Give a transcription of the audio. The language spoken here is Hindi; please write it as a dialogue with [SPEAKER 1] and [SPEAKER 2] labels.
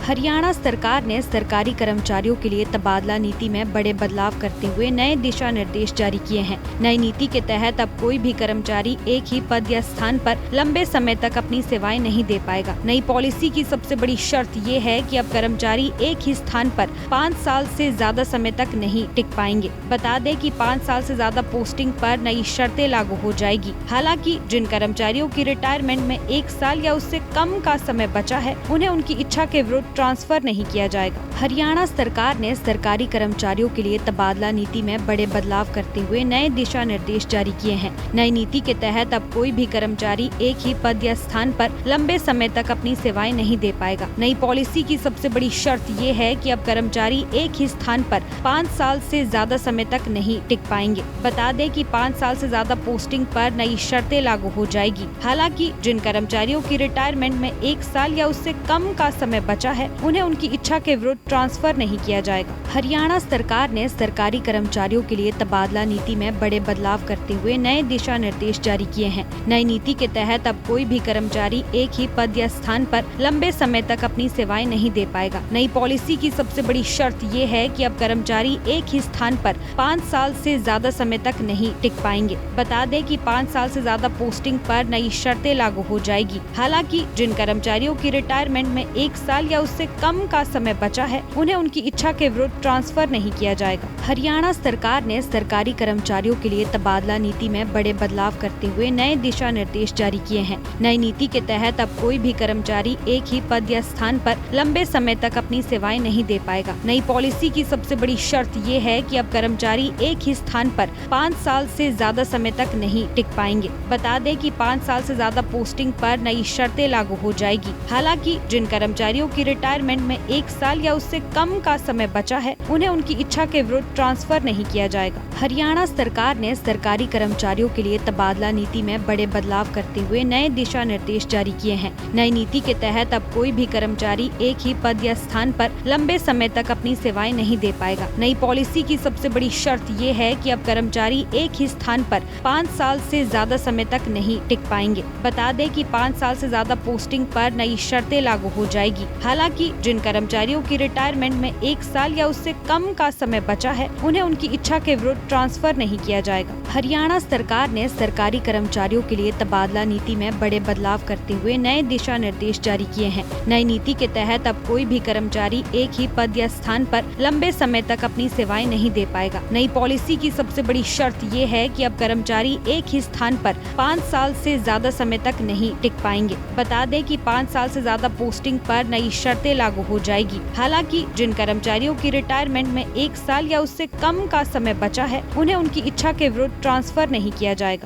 [SPEAKER 1] हरियाणा सरकार ने सरकारी कर्मचारियों के लिए तबादला नीति में बड़े बदलाव करते हुए नए दिशा निर्देश जारी किए हैं। नई नीति के तहत अब कोई भी कर्मचारी एक ही पद या स्थान पर लंबे समय तक अपनी सेवाएं नहीं दे पाएगा। नई पॉलिसी की सबसे बड़ी शर्त ये है कि अब कर्मचारी एक ही स्थान पर 5 साल से ज्यादा समय तक नहीं टिक पाएंगे। बता दें कि 5 साल से ज्यादा पोस्टिंग पर नई शर्तें लागू हो जाएगी। हालांकि जिन कर्मचारियों की रिटायरमेंट में 1 साल या उससे कम का समय बचा है, उन्हें उनकी इच्छा के विरुद्ध ट्रांसफर नहीं किया जाएगा। हरियाणा सरकार ने सरकारी कर्मचारियों के लिए तबादला नीति में बड़े बदलाव करते हुए नए दिशा निर्देश जारी किए हैं। नई नीति के तहत अब कोई भी कर्मचारी एक ही पद या स्थान पर लंबे समय तक अपनी सेवाएं नहीं दे पाएगा। नई पॉलिसी की सबसे बड़ी शर्त ये है कि अब कर्मचारी एक ही स्थान पर 5 साल से ज्यादा समय तक नहीं टिक पाएंगे। बता दें कि 5 साल से ज्यादा पोस्टिंग पर नई शर्तें लागू हो जाएगी। हालांकि जिन कर्मचारियों की रिटायरमेंट में 1 साल या उससे कम का समय बचा है, उन्हें उनकी इच्छा के विरुद्ध ट्रांसफर नहीं किया जाएगा। हरियाणा सरकार ने सरकारी कर्मचारियों के लिए तबादला नीति में बड़े बदलाव करते हुए नए दिशा निर्देश जारी किए हैं। नई नीति के तहत अब कोई भी कर्मचारी एक ही पद या स्थान पर लंबे समय तक अपनी सेवाएं नहीं दे पाएगा। नई पॉलिसी की सबसे बड़ी शर्त ये है कि अब कर्मचारी एक ही स्थान पर 5 साल से ज्यादा समय तक नहीं टिक पाएंगे। बता दें कि 5 साल से ज्यादा पोस्टिंग पर नई शर्तें लागू हो जाएगी। हालांकि जिन कर्मचारियों की रिटायरमेंट में 1 साल या उससे कम का समय बचा है, उन्हें उनकी इच्छा के विरुद्ध ट्रांसफर नहीं किया जाएगा। हरियाणा सरकार ने सरकारी कर्मचारियों के लिए तबादला नीति में बड़े बदलाव करते हुए नए दिशा निर्देश जारी किए हैं। नई नीति के तहत अब कोई भी कर्मचारी एक ही पद या स्थान पर लंबे समय तक अपनी सेवाएं नहीं दे पाएगा। नई पॉलिसी की सबसे बड़ी शर्त ये है कि अब कर्मचारी एक ही स्थान पर 5 साल से ज्यादा समय तक नहीं टिक पाएंगे। बता दें कि 5 साल से ज्यादा पोस्टिंग पर नई शर्तें लागू हो जाएगी। हालांकि जिन कर्मचारियों की रिटायरमेंट में 1 साल या उससे कम का समय बचा है, उन्हें उनकी इच्छा के विरुद्ध ट्रांसफर नहीं किया जाएगा। हरियाणा सरकार ने सरकारी कर्मचारियों के लिए तबादला नीति में बड़े बदलाव करते हुए नए दिशा निर्देश जारी किए हैं। नई नीति के तहत अब कोई भी कर्मचारी एक ही पद या स्थान पर लंबे समय तक अपनी सेवाएं नहीं दे पाएगा। नई पॉलिसी की सबसे बड़ी शर्त ये है कि अब कर्मचारी एक ही स्थान पर 5 साल से ज्यादा समय तक नहीं टिक पाएंगे। बता दें कि 5 साल से ज्यादा पोस्टिंग पर नई शर्तें लागू हो जाएगी। हालांकि जिन कर्मचारियों की रिटायरमेंट में 1 साल या उससे कम का समय बचा है, उन्हें उनकी इच्छा के विरुद्ध ट्रांसफर नहीं किया जाएगा। हरियाणा सरकार ने सरकारी कर्मचारियों के लिए तबादला नीति में बड़े बदलाव करते हुए नए दिशा निर्देश जारी किए हैं। नई नीति के तहत अब कोई भी कर्मचारी एक ही पद या स्थान पर लंबे समय तक अपनी सेवाएं नहीं दे पाएगा। नई पॉलिसी की सबसे बड़ी शर्त ये है कि अब कर्मचारी एक ही स्थान पर 5 साल से ज्यादा समय तक नहीं टिक पाएंगे। बता दें कि 5 साल से ज्यादा पोस्टिंग पर नई शर्तें लागू हो जाएगी। हालांकि जिन कर्मचारियों की रिटायरमेंट में 1 साल या उससे कम का समय बचा है, उन्हें उनकी इच्छा के विरुद्ध ट्रांसफर नहीं किया जाएगा।